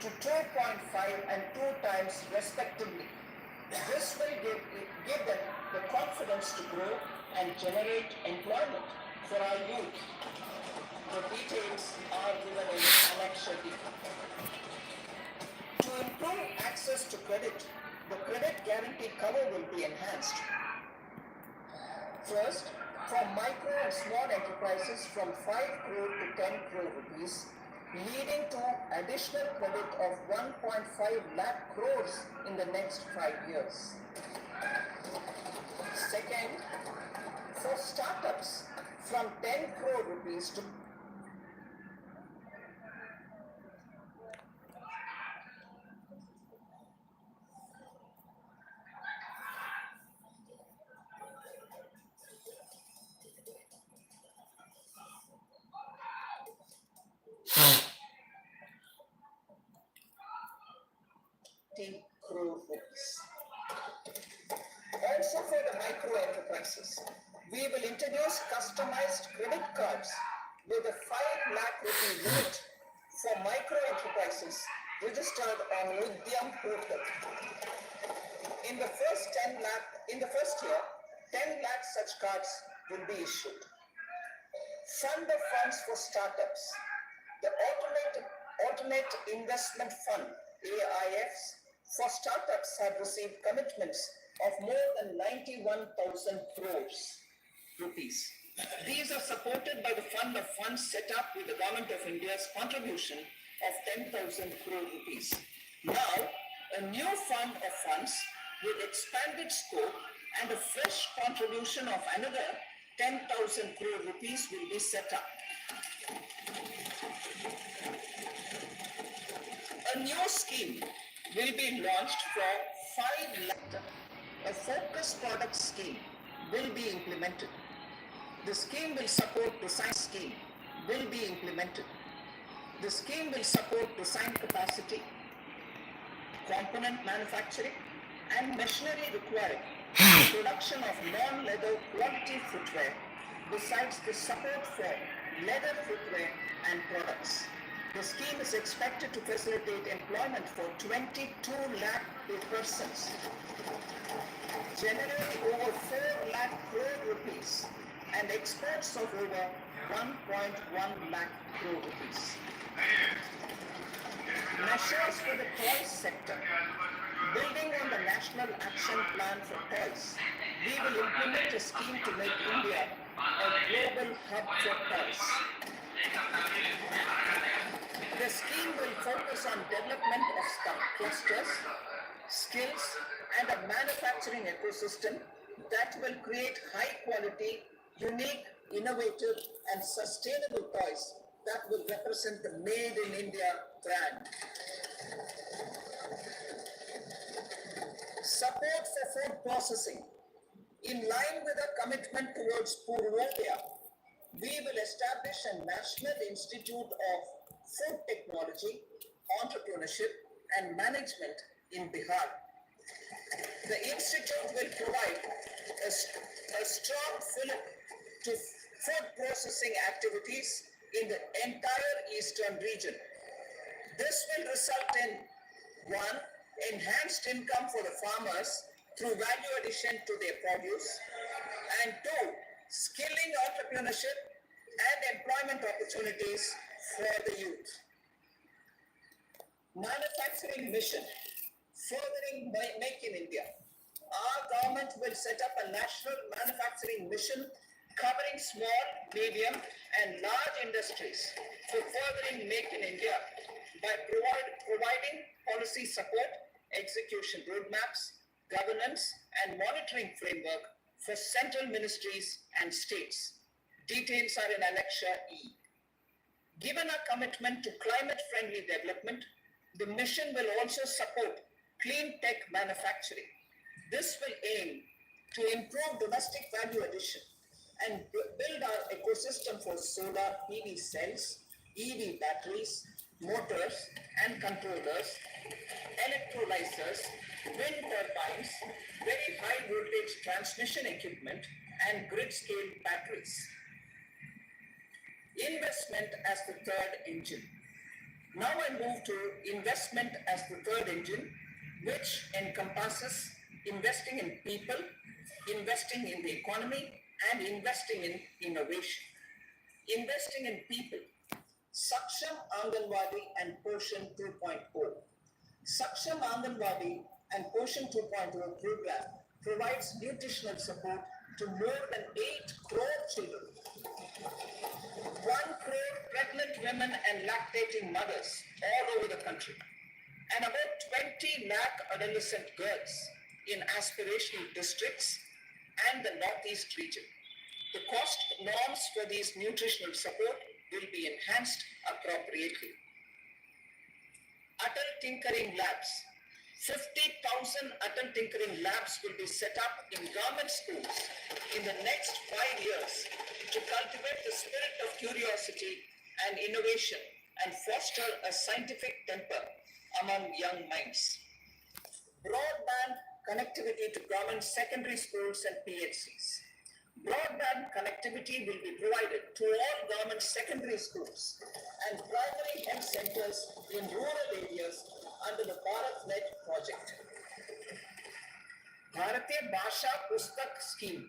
to 2.5 and 2 times respectively. This will give them the confidence to grow and generate employment for our youth. The details are given in Annex D. To improve access to credit, the credit guarantee cover will be enhanced. First, for micro and small enterprises from 5 crore to 10 crore rupees, leading to additional credit of 1.5 lakh crores in the next 5 years. Second, for startups from 10 crore rupees to crore rupees. Also for the micro enterprises, we will introduce customized credit cards with a 5 lakh rupee limit for micro enterprises registered on Udyam portal. In the first year, 10 lakh such cards will be issued. Fund of funds for startups. The Alternate Investment Fund, AIFs, for startups have received commitments of more than 91,000 crores rupees. These are supported by the fund of funds set up with the Government of India's contribution of 10,000 crore rupees. Now, a new fund of funds with expanded scope and a fresh contribution of another 10,000 crore rupees will be set up. A new scheme will be launched for 5 lakh. A focus product scheme will be implemented. The scheme will support design scheme will be implemented. The scheme will support design capacity, component manufacturing, and machinery required for production of non-leather quality footwear, besides the support for leather footwear and products. The scheme is expected to facilitate employment for 22 lakh persons, generate over 4 lakh crore rupees, and exports of over 1.1 lakh crore rupees. Measures for the toys sector. Building on the National Action Plan for Toys, we will implement a scheme to make India a global hub for toys. The scheme will focus on development of clusters, skills, and a manufacturing ecosystem that will create high-quality, unique, innovative, and sustainable toys that will represent the Made in India brand. Support for food processing. In line with our commitment towards Purvodaya, we will establish a National Institute of Food Technology, Entrepreneurship and Management in Bihar. The institute will provide a strong fillip to food processing activities in the entire eastern region. This will result in 1. Enhanced income for the farmers through value addition to their produce, and 2. Skilling entrepreneurship and employment opportunities for the youth. Manufacturing mission. Furthering Make in India. Our government will set up a national manufacturing mission covering small, medium, and large industries for furthering Make in India by providing policy support, execution roadmaps, governance, and monitoring framework for central ministries and states. Details are in Annex E. Given our commitment to climate-friendly development, the mission will also support clean tech manufacturing. This will aim to improve domestic value addition and build our ecosystem for solar PV cells, EV batteries, motors and controllers, electrolyzers, wind turbines, very high voltage transmission equipment, and grid scale batteries. Investment as the third engine. Now I move to investment as the third engine, which encompasses investing in people, investing in the economy, and investing in innovation. Investing in people. Saksham Anganwadi and Poshan 2.0. Saksham Anganwadi and Poshan 2.0 program provides nutritional support to more than 8 crore children. 1 crore pregnant women and lactating mothers all over the country, and about 20 lakh adolescent girls in aspirational districts and the Northeast region. The cost norms for these nutritional support will be enhanced appropriately. Atal Tinkering Labs. 50,000 Atal Tinkering Labs will be set up in government schools in the next 5 years to cultivate the spirit of curiosity and innovation and foster a scientific temper among young minds. Broadband connectivity to government secondary schools and PHCs. Broadband connectivity will be provided to all government secondary schools and primary health centers in rural areas under the BharatNet project. Bharatiya Bhasha Pustak Scheme.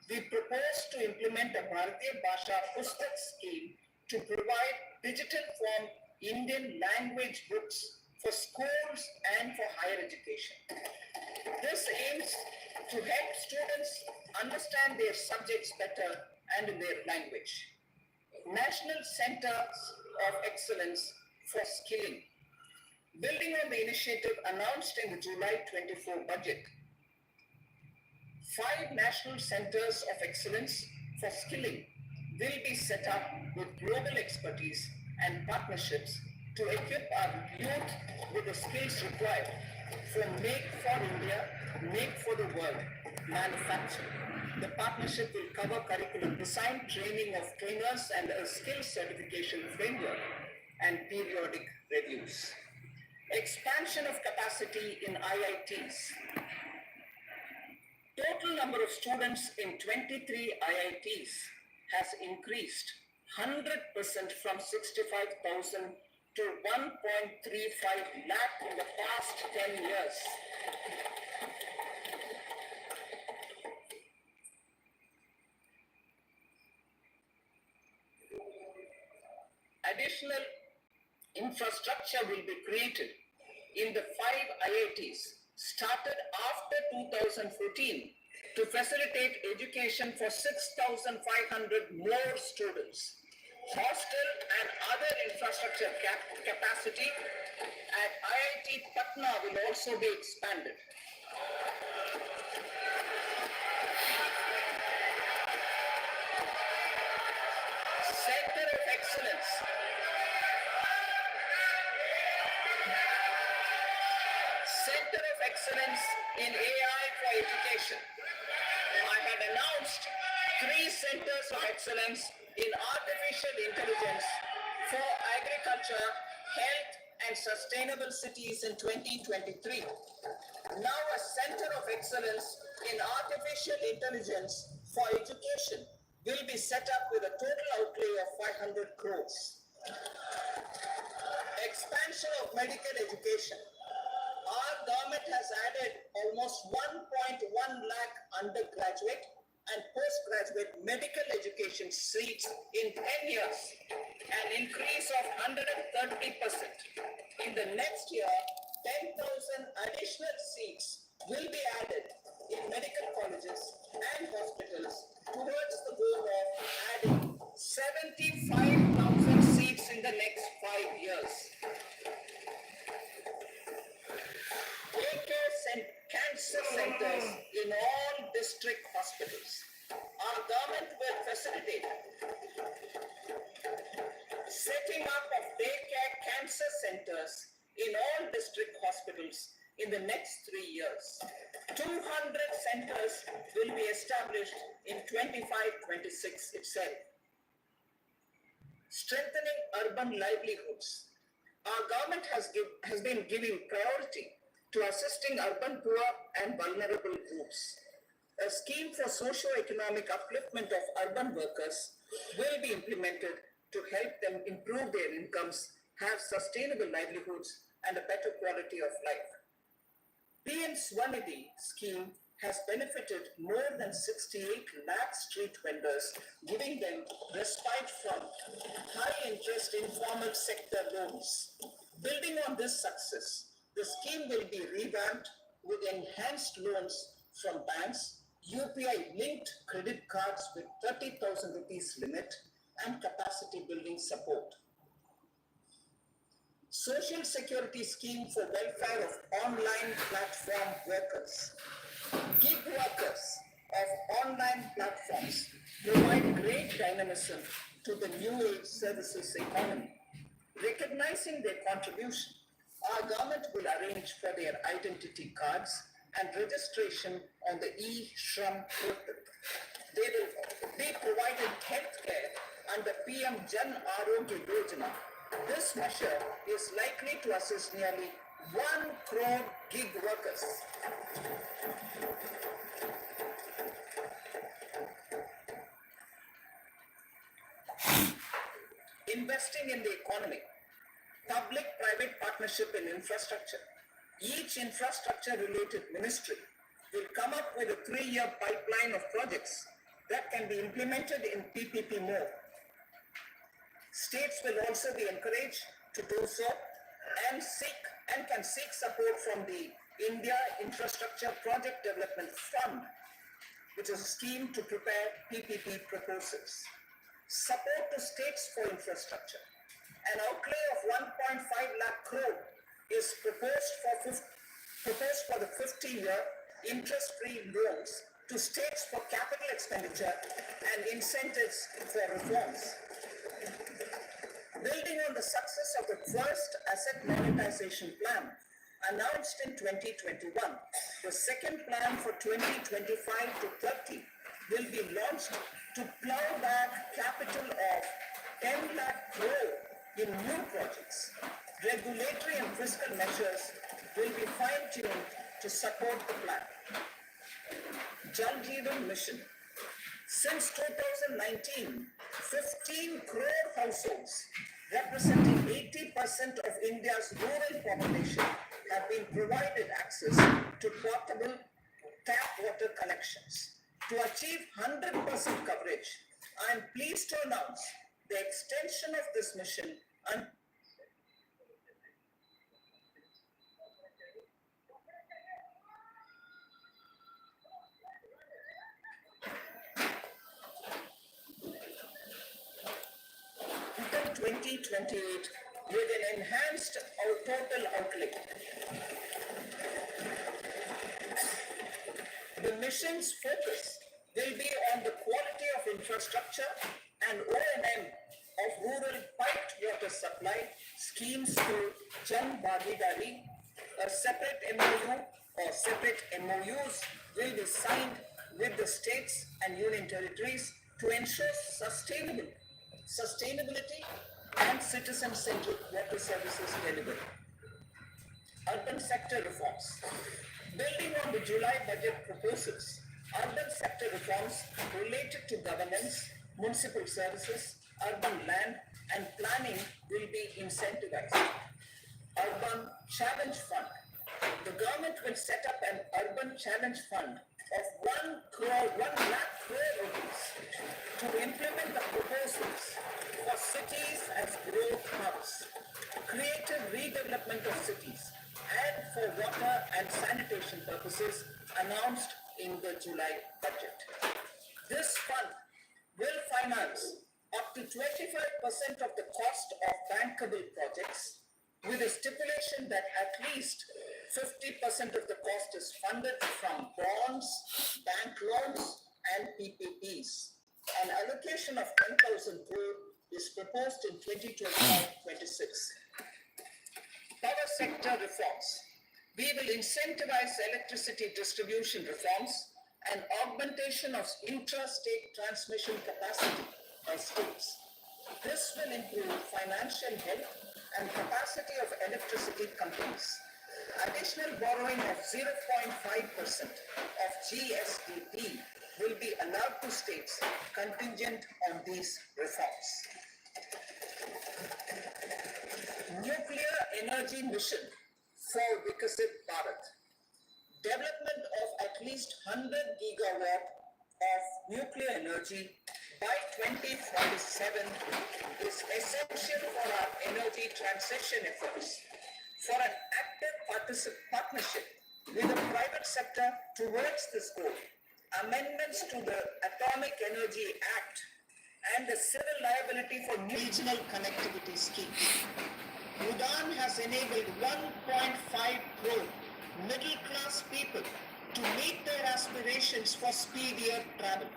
We propose to implement a Bharatiya Bhasha Pustak scheme to provide digital form Indian language books for schools and for higher education. This aims to help students understand their subjects better and in their language. National Centers of Excellence for Skilling. Building on the initiative announced in the July 24 budget, 5 National Centers of Excellence for Skilling will be set up with global expertise and partnerships to equip our youth with the skills required for Make for India, Make for the World manufacturing. The partnership will cover curriculum design, training of trainers, and a skills certification framework and periodic reviews. Expansion of capacity in IITs. Total number of students in 23 IITs has increased 100% from 65,000 to 1.35 lakh in the past 10 years. Additional infrastructure will be created in the 5 IITs started after 2014 to facilitate education for 6,500 more students. Hostel and other infrastructure capacity at IIT Patna will also be expanded. Center of Excellence. Center of Excellence in AI for Education. I had announced 3 centers of excellence in artificial intelligence for agriculture, health, and sustainable cities in 2023. Now a center of excellence in artificial intelligence for education will be set up with a total outlay of 500 crores. Expansion of medical education. Our government has added almost 1.1 lakh undergraduate and postgraduate medical education seats in 10 years, an increase of 130%. In the next year, 10,000 additional seats will be added in medical colleges and hospitals towards the goal of adding 75,000 seats in the next 5 years. Cancer centers in all district hospitals. Our government will facilitate setting up of daycare cancer centers in all district hospitals in the next 3 years. 200 centers will be established in 25-26 itself. Strengthening urban livelihoods. Our government has been giving priority to assisting urban poor and vulnerable groups. A scheme for socio-economic upliftment of urban workers will be implemented to help them improve their incomes have sustainable livelihoods and a better quality of life. PM Swanidhi scheme has benefited more than 68 lakh street vendors, giving them respite from high-interest informal sector loans. Building on this success, the scheme will be revamped with enhanced loans from banks, UPI-linked credit cards with 30,000 rupees limit, and capacity building support. Social Security Scheme for welfare of online platform workers. Gig workers of online platforms provide great dynamism to the new age services economy. Recognizing their contribution, our government will arrange for their identity cards and registration on the e-Shram portal. They will be provided health care under PM Jan Arogya Yojana. This measure is likely to assist nearly 1 crore gig workers. Investing in the economy. Public-private partnership in infrastructure. Each infrastructure-related ministry will come up with a 3-year pipeline of projects that can be implemented in PPP mode. States will also be encouraged to do so and can seek support from the India Infrastructure Project Development Fund, which is a scheme to prepare PPP proposals. Support to states for infrastructure. An outlay of 1.5 lakh crore is proposed for the 50-year interest-free loans to states for capital expenditure and incentives for reforms. Building on the success of the first asset monetization plan announced in 2021, the second plan for 2025 to 30 will be launched to plow back capital of 10 lakh crore in new projects. Regulatory and fiscal measures will be fine-tuned to support the plan. Jal Jeevan Mission. Since 2019, 15 crore households, representing 80% of India's rural population, have been provided access to portable tap water connections. To achieve 100% coverage, I am pleased to announce the extension of this mission until until 2028 with an enhanced total outlay. The mission's focus will be on the quality of infrastructure and O&M of rural piped water supply schemes through Jan Bhagidari. A separate MOU or separate MOUs will be signed with the states and union territories to ensure sustainability and citizen-centric water services delivery. Urban sector reforms. Building on the July budget proposals, urban sector reforms related to governance, municipal services, urban land and planning will be incentivized. Urban Challenge Fund. The government will set up an Urban Challenge Fund of 1 lakh crore rupees to implement the proposals for cities as growth hubs, creative redevelopment of cities, and for water and sanitation purposes announced in the July budget. This fund will finance up to 25% of the cost of bankable projects, with a stipulation that at least 50% of the cost is funded from bonds, bank loans, and PPPs. An allocation of 10,000 crore is proposed in 2025-26. Power sector reforms. We will incentivize electricity distribution reforms and augmentation of intrastate transmission capacity by states. This will improve financial health and capacity of electricity companies. Additional borrowing of 0.5% of GSDP will be allowed to states contingent on these reforms. nuclear energy mission for Vikasit Bharat. Development of at least 100 gigawatt of nuclear energy by 2047 is essential for our energy transition efforts. For an active partnership with the private sector towards this goal, amendments to the Atomic Energy Act and the civil liability for regional connectivity schemes. UDAN has enabled 1.5 crore middle-class people to meet their aspirations for speedier travel.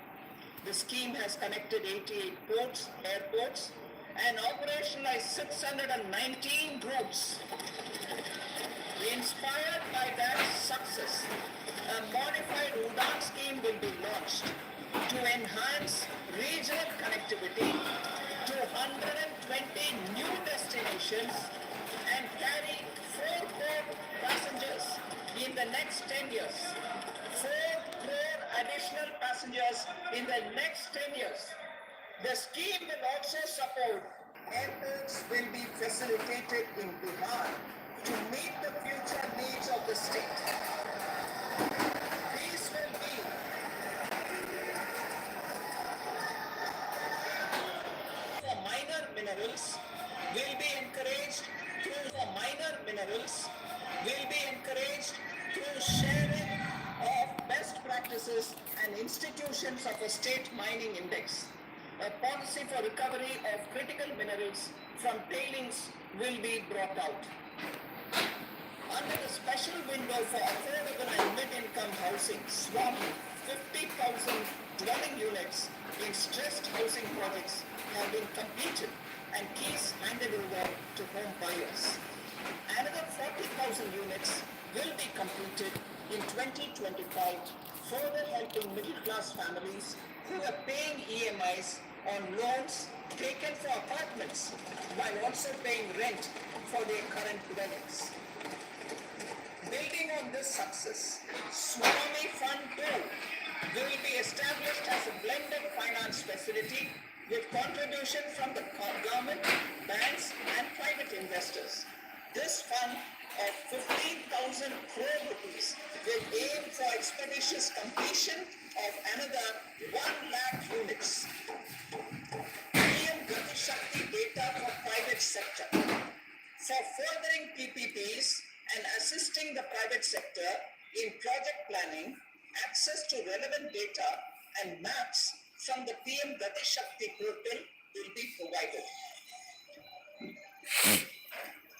The scheme has connected 88 ports, airports, and operationalized 619 routes. Inspired by that success, a modified UDAN scheme will be launched to enhance regional connectivity to 120 new destinations and carry 4 crore passengers in the next 10 years. 4 crore additional passengers in the next 10 years. The scheme will also support airports will be facilitated in Bihar to meet the future needs of the state. These will be for minor minerals will be encouraged through sharing of best practices and institutions of a state mining index. A policy for recovery of critical minerals from tailings will be brought out. Under the special window for affordable and mid-income housing, SWAM, 50,000 dwelling units in stressed housing projects have been completed and keys handed over to home buyers. Another 40,000 units will be completed in 2025, further helping middle-class families who are paying EMIs on loans taken for apartments while also paying rent for their current dwellings. Building on this success, Swami Fund 2 will be established as a blended finance facility with contribution from the government, banks and private investors. This fund of 15,000 crore rupees will aim for expeditious completion of another 1 lakh units. PM Gati Shakti data for private sector. For furthering PPPs and assisting the private sector in project planning, access to relevant data and maps from the PM Gati Shakti portal will be provided.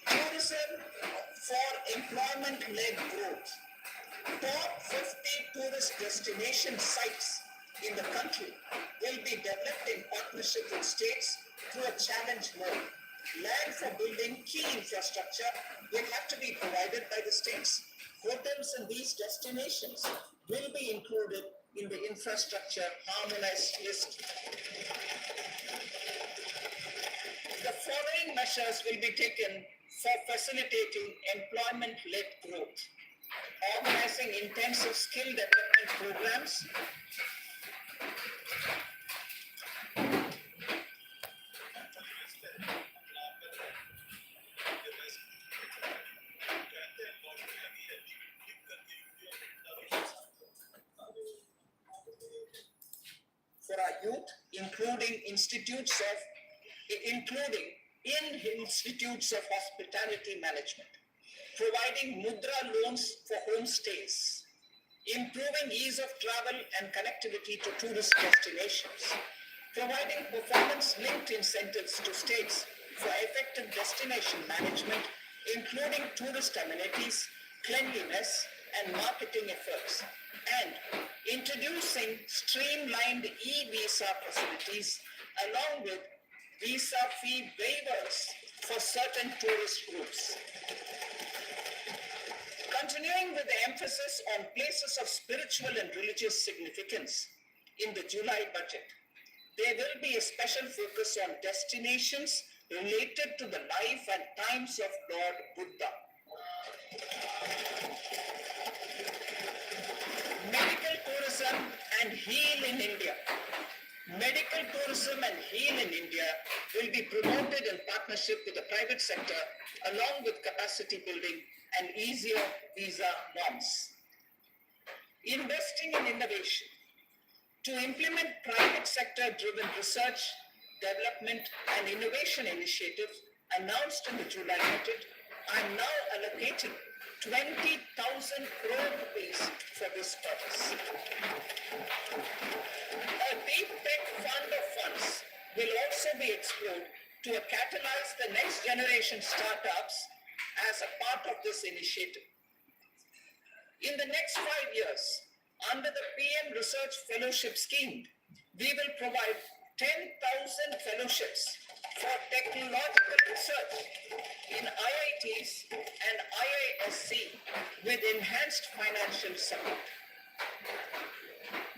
Tourism for employment-led growth. Top 50 tourist destination sites in the country will be developed in partnership with states through a challenge mode. Land for building key infrastructure will have to be provided by the states. Hotels in these destinations will be included in the infrastructure harmonized list. The following measures will be taken for facilitating employment-led growth. Organizing intensive skill development programs, for our youth, including in institutes of hospitality management, providing mudra loans for homestays, improving ease of travel and connectivity to tourist destinations, providing performance-linked incentives to states for effective destination management, including tourist amenities, cleanliness, and marketing efforts, and introducing streamlined e-visa facilities along with visa fee waivers for certain tourist groups. Continuing with the emphasis on places of spiritual and religious significance in the July budget, there will be a special focus on destinations related to the life and times of Lord Buddha. Medical tourism and heal in India. Medical tourism and heal in India will be promoted in partnership with the private sector, along with capacity building and easier visa norms. Investing in innovation. To implement private sector-driven research, development, and innovation initiatives announced in the July budget, I am now allocating 20,000 crore rupees for this purpose. A deep tech fund of funds will also be explored to catalyze the next generation startups as a part of this initiative. In the next 5 years, under the PM Research Fellowship Scheme, we will provide 10,000 fellowships for technological research in IITs and IISc with enhanced financial support.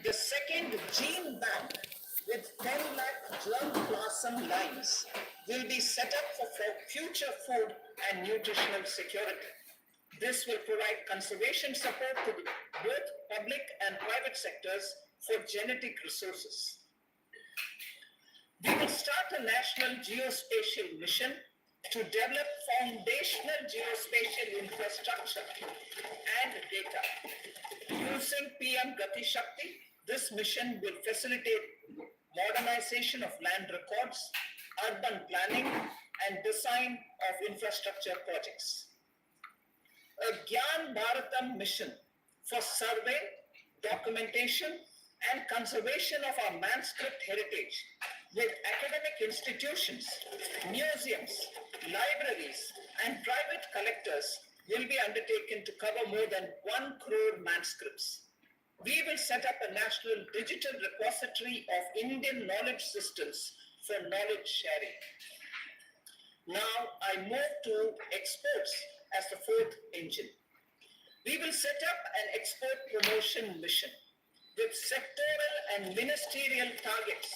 The second gene bank with 10 lakh germ plasm lines will be set up for future food and nutritional security. This will provide conservation support to both public and private sectors for genetic resources. We will start a national geospatial mission to develop foundational geospatial infrastructure and data. Using PM Gati Shakti, this mission will facilitate modernization of land records, urban planning, and design of infrastructure projects. A Gyan Bharatam mission for survey, documentation, and conservation of our manuscript heritage with academic institutions, museums, libraries, and private collectors will be undertaken to cover more than 1 crore manuscripts. We will set up a national digital repository of Indian knowledge systems for knowledge sharing. Now I move to exports as the fourth engine. We will set up an export promotion mission with sectoral and ministerial targets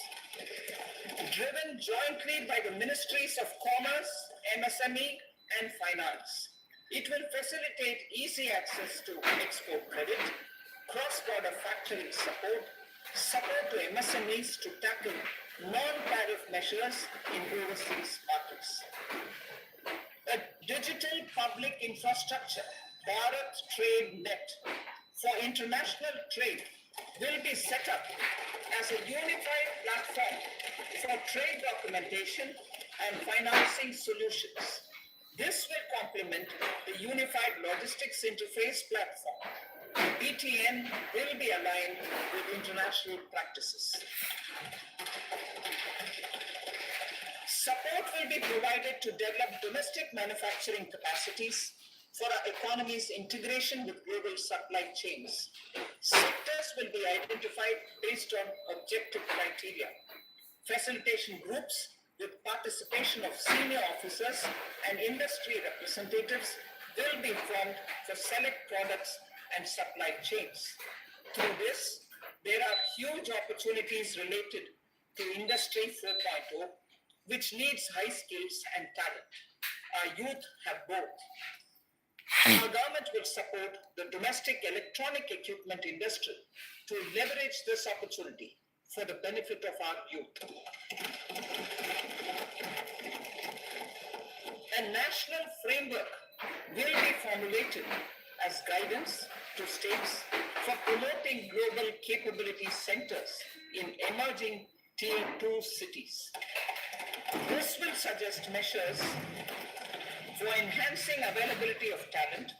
driven jointly by the Ministries of Commerce, MSME, and Finance. It will facilitate easy access to export credit, cross-border factoring support, support to MSMEs to tackle non-tariff measures in overseas markets. A digital public infrastructure, Bharat Trade Net, for international trade will be set up as a unified platform for trade documentation and financing solutions. This will complement the Unified Logistics Interface Platform. BTN will be aligned with international practices. Support will be provided to develop domestic manufacturing capacities for our economy's integration with global supply chains. Sectors will be identified based on objective criteria. Facilitation groups with participation of senior officers and industry representatives will be formed for select products and supply chains. Through this, there are huge opportunities related to Industry 4.0, which needs high skills and talent. Our youth have both. Our government will support the domestic electronic equipment industry to leverage this opportunity for the benefit of our youth. A national framework will be formulated as guidance to states for promoting global capability centers in emerging Tier 2 cities. This will suggest measures for enhancing availability of talent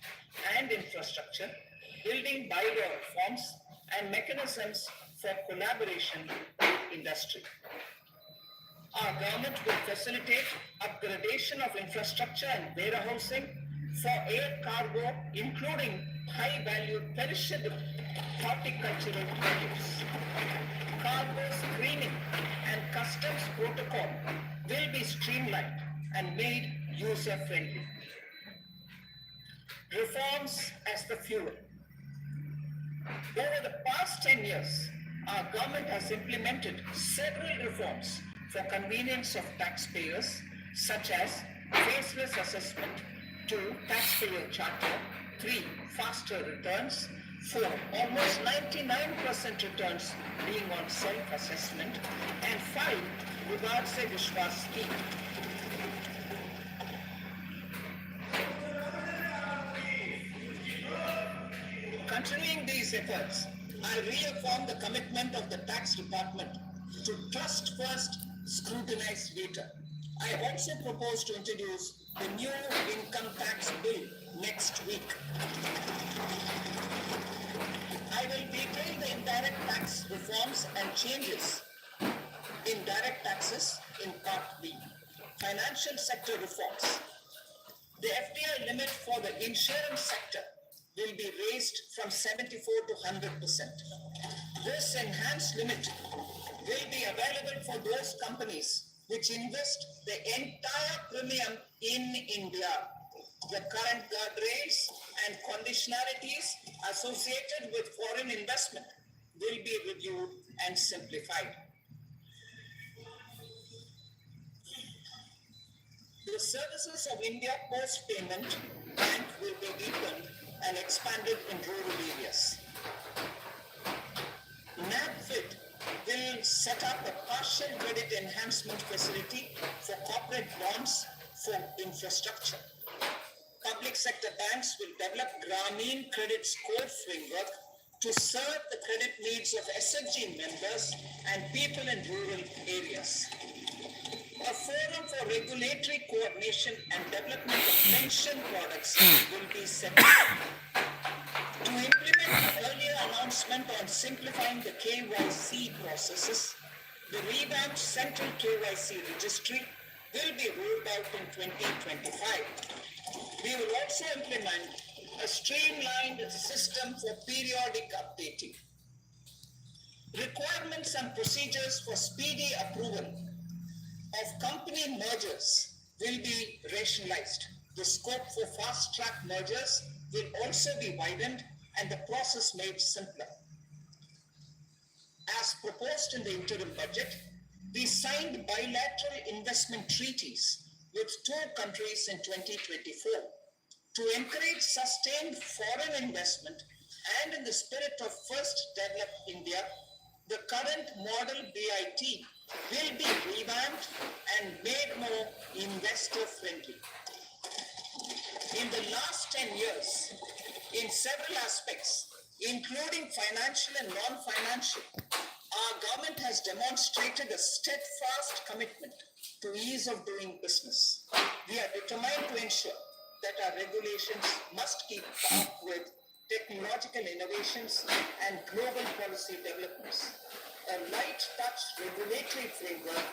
and infrastructure, building bylaw reforms, and mechanisms for collaboration with industry. Our government will facilitate upgradation of infrastructure and warehousing for air cargo, including high-value perishable horticultural produce. Cargo screening and customs protocol will be streamlined and made user-friendly. Reforms as the fuel. Over the past 10 years, our government has implemented several reforms for convenience of taxpayers, such as faceless assessment, 2, taxpayer charter, 3, faster returns, 4. Almost 99% returns being on self-assessment, and 5. Vivad Se Vishwas scheme. Continuing these efforts, I reaffirm the commitment of the tax department to trust first, scrutinize later. I also propose to introduce the new income tax bill next week. I will detail the indirect tax reforms and changes in direct taxes in Part B. Financial sector reforms. The FDI limit for the insurance sector will be raised from 74 to 100%. This enhanced limit will be available for those companies which invest the entire premium in India. The current guardrails and conditionalities associated with foreign investment will be reviewed and simplified. The services of India post-payment bank will be deepened and expanded in rural areas. NABFID will set up a partial credit enhancement facility for corporate bonds for infrastructure. Public sector banks will develop Grameen Credit Score framework to serve the credit needs of SFG members and people in rural areas. A forum for regulatory coordination and development of pension products will be set up. To implement the earlier announcement on simplifying the KYC processes, the revamped Central KYC Registry will be rolled out in 2025. We will also implement a streamlined system for periodic updating. Requirements and procedures for speedy approval of company mergers will be rationalized. The scope for fast-track mergers will also be widened and the process made simpler. As proposed in the interim budget, we signed bilateral investment treaties with 2 countries in 2024 to encourage sustained foreign investment, and in the spirit of First Develop India, the current model BIT will be revamped and made more investor-friendly. In the last 10 years, in several aspects, including financial and non-financial, our government has demonstrated a steadfast commitment to ease of doing business. We are determined to ensure that our regulations must keep up with technological innovations and global policy developments. A light touch regulatory framework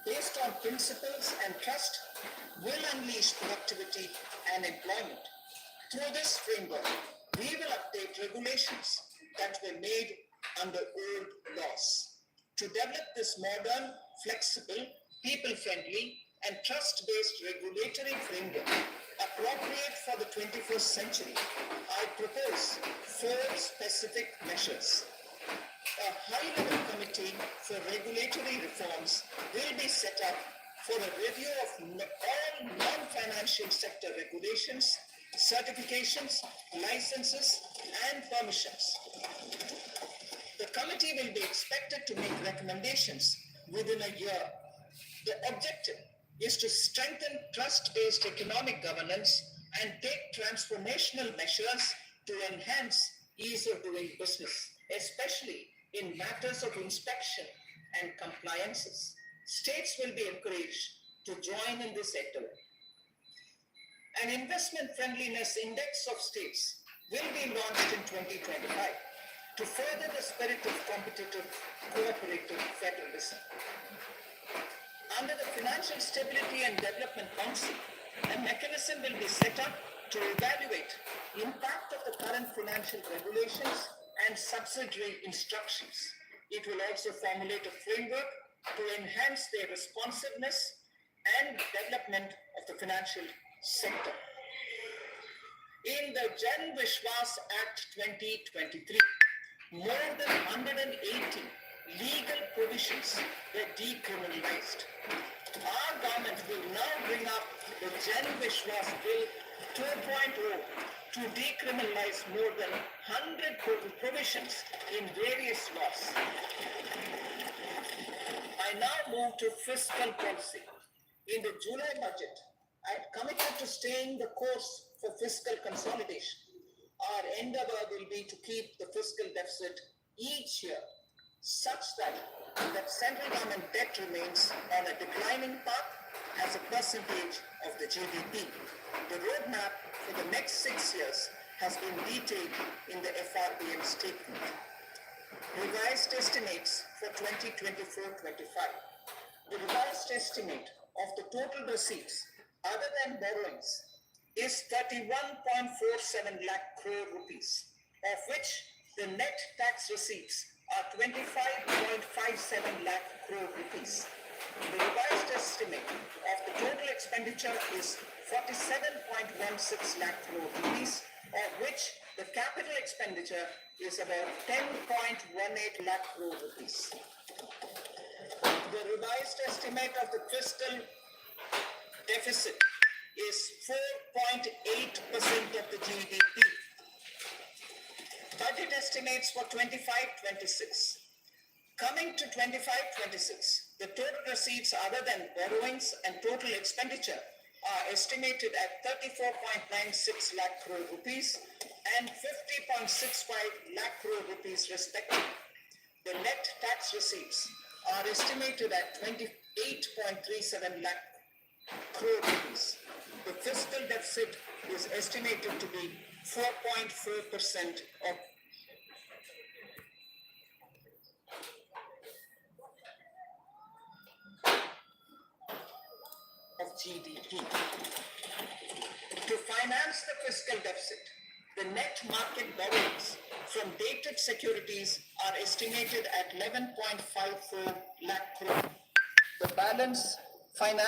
based on principles and trust will unleash productivity and employment. Through this framework, we will update regulations that were made under old laws. To develop this modern, flexible, people-friendly, and trust-based regulatory framework appropriate for the 21st century, I propose 4 specific measures. A high-level committee for regulatory reforms will be set up for a review of all non-financial sector regulations, certifications, licenses, and permissions. The committee will be expected to make recommendations within a year. The objective is to strengthen trust-based economic governance and take transformational measures to enhance ease of doing business, especially in matters of inspection and compliances. States will be encouraged to join in this endeavor. An investment friendliness index of states will be launched in 2025 to further the spirit of competitive, cooperative federalism. Under the Financial Stability and Development Council, a mechanism will be set up to evaluate the impact of the current financial regulations and subsidiary instructions. It will also formulate a framework to enhance their responsiveness and development of the financial sector. In the Jan Vishwas Act 2023, more than 180 legal provisions were decriminalized. Our government will now bring up the Jan Vishwas Bill 2.0 to decriminalize more than 100 provisions in various laws. I now move to fiscal policy. In the July budget, I committed to staying the course for fiscal consolidation. Our endeavor will be to keep the fiscal deficit each year such that central government debt remains on a declining path as a percentage of the GDP. The roadmap for the next 6 years has been detailed in the FRBM statement. Revised estimates for 2024-25. The revised estimate of the total receipts other than borrowings is 31.47 lakh crore rupees, of which the net tax receipts are 25.57 lakh crore rupees. The revised estimate of the total expenditure is 47.16 lakh crore rupees, of which the capital expenditure is about 10.18 lakh crore rupees. The revised estimate of the fiscal deficit is 4.8% of the GDP. Budget estimates for 25-26. Coming to 25-26, the total receipts other than borrowings and total expenditure are estimated at 34.96 lakh crore rupees and 50.65 lakh crore rupees respectively. The net tax receipts are estimated at 28.37 lakh crore rupees. The fiscal deficit is estimated to be 4.4% of GDP. To finance the fiscal deficit, the net market borrowings from dated securities are estimated at 11.54 lakh crore. The balance finance